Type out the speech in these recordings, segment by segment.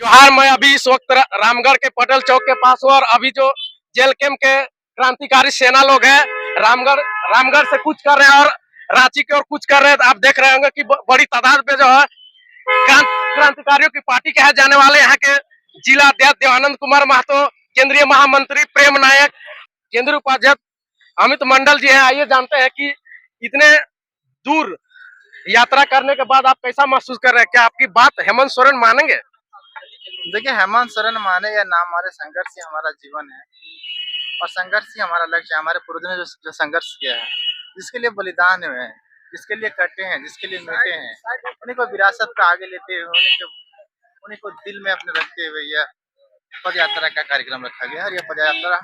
जोहार, मैं अभी इस वक्त रामगढ़ के पटेल चौक के पास हूँ और अभी जो जेल कैंप के क्रांतिकारी सेना लोग हैं रामगढ़ रामगढ़ से कुछ कर रहे हैं और रांची की ओर कुछ कर रहे हैं। तो आप देख रहे होंगे कि बड़ी तादाद में जो है क्रांतिकारियों की पार्टी के यहाँ जाने वाले यहाँ के जिला अध्यक्ष देवानंद कुमार महतो, केंद्रीय महामंत्री प्रेम नायक, केंद्रीय उपाध्यक्ष अमित मंडल जी हैं। आइए जानते हैं कि इतने दूर यात्रा करने के बाद आप कैसा महसूस कर रहे हैं? क्या आपकी बात हेमंत सोरेन मानेंगे? देखिए, हेमंत सोरेन माने या ना माने, संघर्ष ही हमारा जीवन है और संघर्ष ही हमारा लक्ष्य है। हमारे पूर्वजों ने जो संघर्ष किया है, जिसके लिए बलिदान हुए हैं, जिसके लिए कटे हैं, जिसके लिए मिटे हैं, उन्हीं को विरासत पे आगे लेते हुए उन्हीं को दिल में अपने रखते हुए यह पद यात्रा का कार्यक्रम रखा गया है। और यह पद यात्रा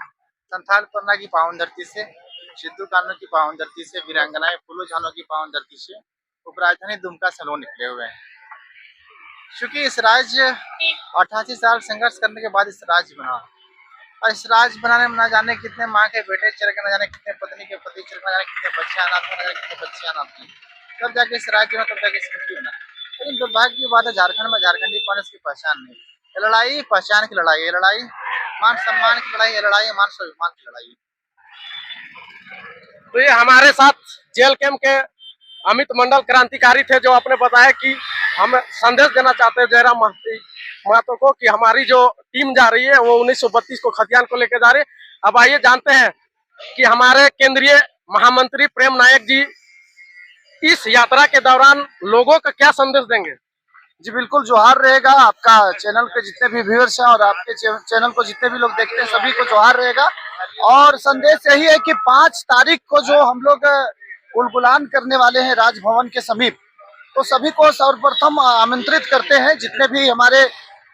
संथाल परना की पावन धरती से, सिद्धू कान्हू की पावन धरती से, वीरांगनाएं फूलो झानो की पावन धरती से, उपराजधानी दुमका से लोग निकले हुए हैं। क्योंकि इस राज्य 88 साल संघर्ष करने के बाद इस राज्य बना, और इस राज्य बनाने में ना जाने कितने माँ के बेटे चल के, ना जाने कितने पत्नी के पति चल के, ना जाने कितने बच्चे अनाथ हैं, ना जाने कितने बच्चे अनाथ हैं, तब जाके इस राज्य में, तब जाके इस मुक्ति बना। लेकिन दुर्भाग्य की बात है, झारखंड में झारखंडी पन की पहचान नहीं। ये लड़ाई पहचान की लड़ाई, ये लड़ाई मान सम्मान की लड़ाई, ये लड़ाई मान स्वाभिमान की लड़ाई। तो ये हमारे साथ जेल कैंप के अमित मंडल क्रांतिकारी थे, जो आपने बताया कि हम संदेश देना चाहते हैं जयराम महतो को कि हमारी जो टीम जा रही है वो 1932 को खतियान को लेकर जा रही है। अब आइए जानते हैं कि हमारे केंद्रीय महामंत्री प्रेम नायक जी इस यात्रा के दौरान लोगों का क्या संदेश देंगे? जी बिल्कुल, जोहार रहेगा आपका चैनल के जितने भी व्यूअर्स हैं और आपके चैनल को जितने भी लोग देखते हैं, सभी को जोहार रहेगा। और संदेश यही है कि 5 तारीख को जो हम लोग उलगुलान करने वाले हैं राजभवन के समीप, तो सभी को सर्वप्रथम आमंत्रित करते हैं, जितने भी हमारे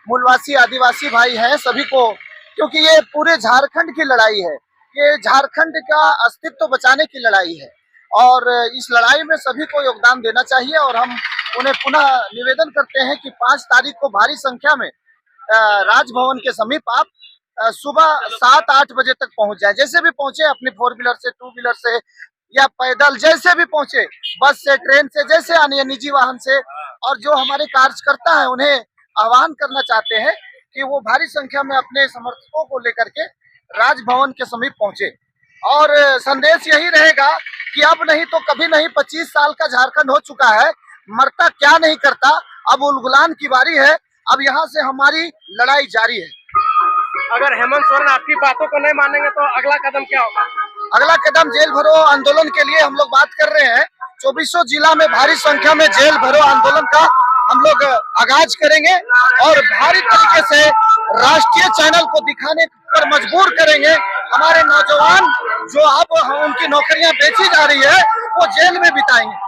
मूलवासी आदिवासी भाई हैं सभी को, क्योंकि ये पूरे झारखंड की लड़ाई है, ये झारखंड का अस्तित्व बचाने की लड़ाई है और इस लड़ाई में सभी को योगदान देना चाहिए। और हम उन्हें पुनः निवेदन करते हैं कि 5 तारीख को भारी संख्या में राजभवन के समीप आप सुबह 7-8 बजे तक पहुंच जाए। जैसे भी पहुंचे, अपनी 4 व्हीलर से, 2 व्हीलर से या पैदल, जैसे भी पहुंचे, बस से, ट्रेन से, जैसे आने, निजी वाहन से। और जो हमारे कार्यकर्ता है उन्हें आह्वान करना चाहते हैं कि वो भारी संख्या में अपने समर्थकों को लेकर के राजभवन के समीप पहुंचे। और संदेश यही रहेगा कि अब नहीं तो कभी नहीं, 25 साल का झारखंड हो चुका है, मरता क्या नहीं करता, अब उलगुलान की बारी है, अब यहाँ से हमारी लड़ाई जारी है। अगर हेमंत सोरेन आपकी बातों को नहीं मानेंगे तो अगला कदम क्या होगा? अगला कदम जेल भरो आंदोलन के लिए हम लोग बात कर रहे हैं। 24 जिला में भारी संख्या में जेल भरो आंदोलन का हम लोग आगाज करेंगे और भारी तरीके से राष्ट्रीय चैनल को दिखाने पर मजबूर करेंगे। हमारे नौजवान जो अब उनकी नौकरियां बेची जा रही है, वो जेल में बिताएंगे।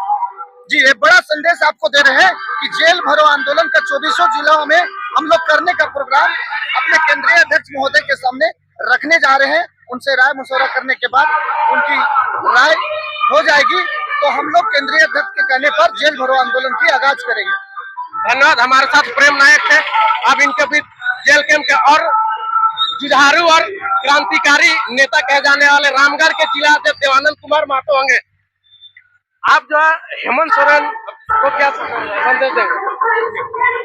जी, एक बड़ा संदेश आपको दे रहे हैं कि जेल भरो आंदोलन का 24 जिलों में हम लोग करने का प्रोग्राम अपने केंद्रीय अध्यक्ष महोदय के सामने रखने जा रहे हैं। उनसे राय मशवरा करने के बाद उनकी राय हो जाएगी तो हम लोग केंद्रीय अध्यक्ष के कहने पर जेल भरो आंदोलन की आगाज करेंगे। धन्यवाद। हमारे साथ प्रेम नायक थे। अब इनके भी जेल कैंप के और जुझारू और क्रांतिकारी नेता कहे जाने वाले रामगढ़ के जिला अध्यक्ष देवानंद कुमार महतो होंगे। आप जो है हेमंत सोरेन को क्या संदेश देंगे?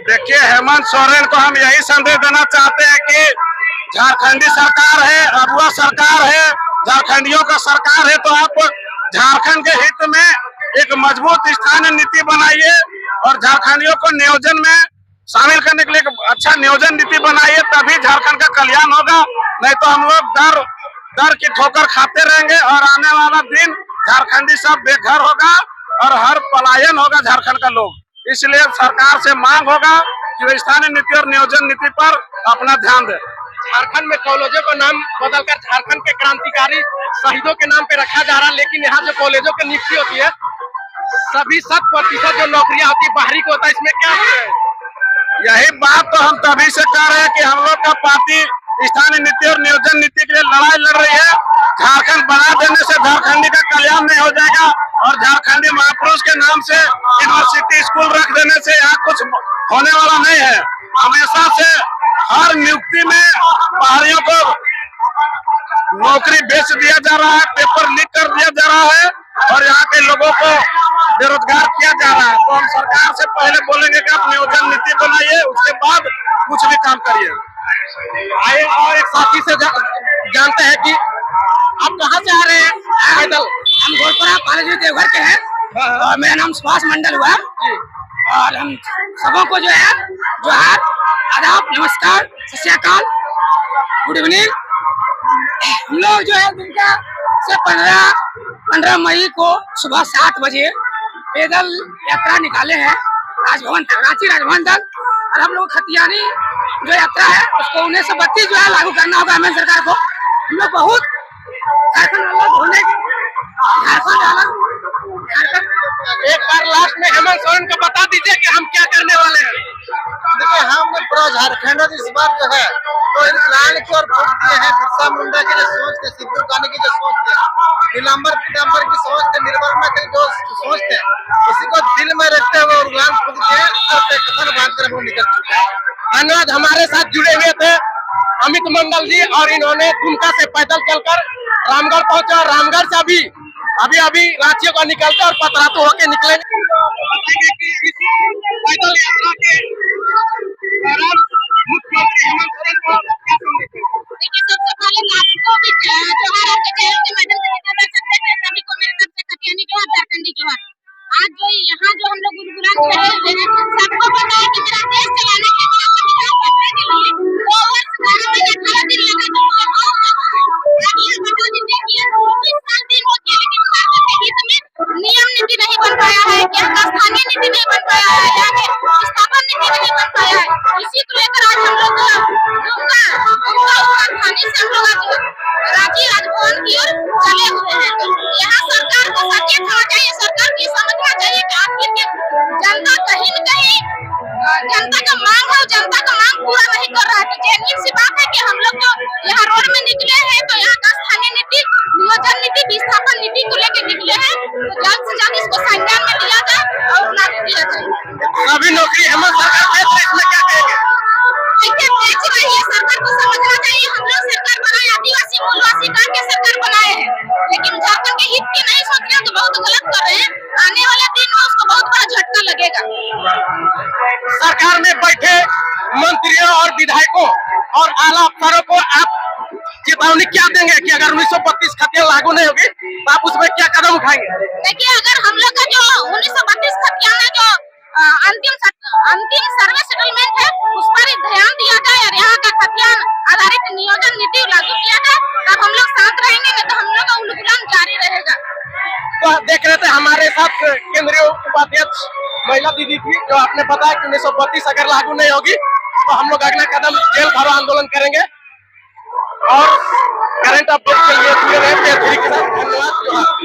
देखिए, हेमंत सोरेन को हम यही संदेश देना चाहते हैं कि झारखंडी सरकार है, अगुआ सरकार है, झारखंडियों का सरकार है, तो आप झारखंड के हित में एक मजबूत स्थानीय नीति बनाइए और झारखंडियों को नियोजन में शामिल करने के लिए एक अच्छा नियोजन नीति बनाइए, तभी झारखंड का कल्याण होगा। नहीं तो हम लोग दर की ठोकर खाते रहेंगे और आने वाला दिन झारखंडी सब बेघर होगा और हर पलायन होगा झारखंड का लोग। इसलिए सरकार से मांग होगा कि वे स्थानीय नीति और नियोजन नीति पर अपना ध्यान दें। झारखंड में कॉलेजों का नाम बदलकर झारखंड के क्रांतिकारी शहीदों के नाम पे रखा जा रहा है, लेकिन यहाँ जो कॉलेजों की नियुक्ति होती है सभी 100% जो नौकरियां होती है बाहरी को होता है, इसमें क्या है? यही बात तो हम तभी से कह रहे हैं कि हम लोग का पार्टी स्थानीय नीति और नियोजन नीति के लिए लड़ाई लड़ रही है। झारखंड बना देने से झारखंडी का कल्याण नहीं हो जाएगा और झारखंडी महापुरुष के नाम से यूनिवर्सिटी स्कूल रख देने से यहाँ कुछ होने वाला नहीं है। हमेशा से हर नियुक्ति में बाहरियों को नौकरी बेच दिया जा रहा है, पेपर लीक कर दिया जा रहा है और यहाँ के लोगों को बेरोजगार किया जा रहा है। तो हम सरकार से पहले बोलेंगे कि आप नियोजन नीति बनाइए, उसके बाद कुछ भी काम करिए। आए और एक साथी से जानते हैं कि आप कहाँ से आ रहे हैं पैदल? हम गोलपुरा कॉलेज देवघर के हैं और मेरा नाम सुभाष मंडल हुआ और हम सबों को जो है जोहार, आदाब, नमस्कार, सत श्री अकाल, गुड इवनिंग। हम लोग जो है दिन का से 15 मई को सुबह 7 बजे पैदल यात्रा निकाले हैं राजभवन तक, रांची राजभवन तक। और हम लोग खतियानी जो यात्रा है उसको 1932 जो है लागू करना होगा हमें सरकार को। हम लोग बहुत झारखंड अलग होने झारखंड अलग एक बार लास्ट में हेमंत सोरेन को बता दीजिए कि हम क्या करने वाले हैं। देखिए हम पूरा झारखंड इस बार जो है तो इंसान की ओर फूट दिए हैं। बिरसा मुंडा की जो सोच थे, सिद्धू कान्हू की जो सोच थे, नीलांबर पीतांबर की सोच थे, निर्मल की जो सोच थे, उसी को दिल में रखते हुए उड़ान फूट दिए और कथन बांधकर हम निकल चुके हैं। धन्यवाद। हमारे साथ जुड़े हुए थे अमित मंडल जी और इन्होंने दुमका से पैदल चलकर रामगढ़ पहुंचे और रामगढ़ से अभी रांची को निकलते और पतरातू होके निकलेंगे। बताएंगे कि इस पैदल यात्रा के दौरान मुख्यमंत्री हेमंत सोरेन को क्या संदेश है? देखिए, सबसे पहले आपको भी जोहार आपके चैनल के माध्यम से कर सकते हैं। सभी को मेरे तरफ से खतियानी जोहार, झारखंडी जोहार। आज जो यहाँ जो हम लोग गुलगुलान खड़े हुए हैं, सबको पता है कि मेरा देश चलाने के लिए, मेरा संविधान बनने के लिए 2 वर्ष 12 महीने 18 दिन लगा था। आज ये बता दीजिए कि 20 साल दिन हो गया लेकिन झारखंड के हित में नियम नीति नहीं बन पाया है, यहाँ का स्थानीय नीति नहीं बन पाया है, यहाँ के स्थापन नीति नहीं बन पाया है। इसी को लेकर आज हम लोग राजधानी से हम लोग आज रांची राजभवन की ओर चले हुए हैं। यहाँ सरकार को सचेत होना चाहिए, सरकार की समझना चाहिए कि आखिर जनता कहीं न कहीं जनता का मांग है, जनता का मांग पूरा नहीं कर रहा है। तो जेन्युइन सी बात है कि हम लोग जो यहाँ रोड में निकले हैं तो यहाँ का स्थानीय नीति, नियोजन नीति, विस्थापन नीति को लेकर निकले हैं। तो जल्द से जल्द इसको संज्ञान में लिया जाए और लागू किया जाए। अभी नौकरी हेमंत सरकार देश में इसमें क्या कहेंगे? बेच रही है, सरकार को समझना चाहिए। हम लोग सरकार बनाए, आदिवासी मूलवासी करके सरकार बनाए हैं, लेकिन झारखंड के हित की नहीं सोच रहे हैं तो बहुत गलत कर रहे हैं। आने वाले दिन में उसको बहुत बड़ा झटका लगेगा। सरकार में बैठे मंत्रियों और विधायकों और आला अफसरों को आप चेतावनी क्या देंगे कि अगर 1932 खतियान लागू नहीं होगी तो आप उसमें क्या कदम उठाएंगे? देखिए, अगर हम लोग का जो 1932 खतियान है, जो अंतिम सर्वे सेटलमेंट है, उस पर ध्यान दिया जाए और यहाँ का खतियान आधारित नियोजन नीति लागू किया जाए, तब हम लोग शांत रहेंगे, नहीं तो हम लोग का उल्लंघन जारी रहेगा। तो देख रहे थे हमारे साथ केंद्रीय उपाध्यक्ष महिला दीदी थी, जो आपने बताया कि 1932 अगर लागू नहीं होगी तो हम लोग अगला कदम जेल भरो आंदोलन करेंगे। और करंट अपडेट के लिए जुड़े रहे। धन्यवाद।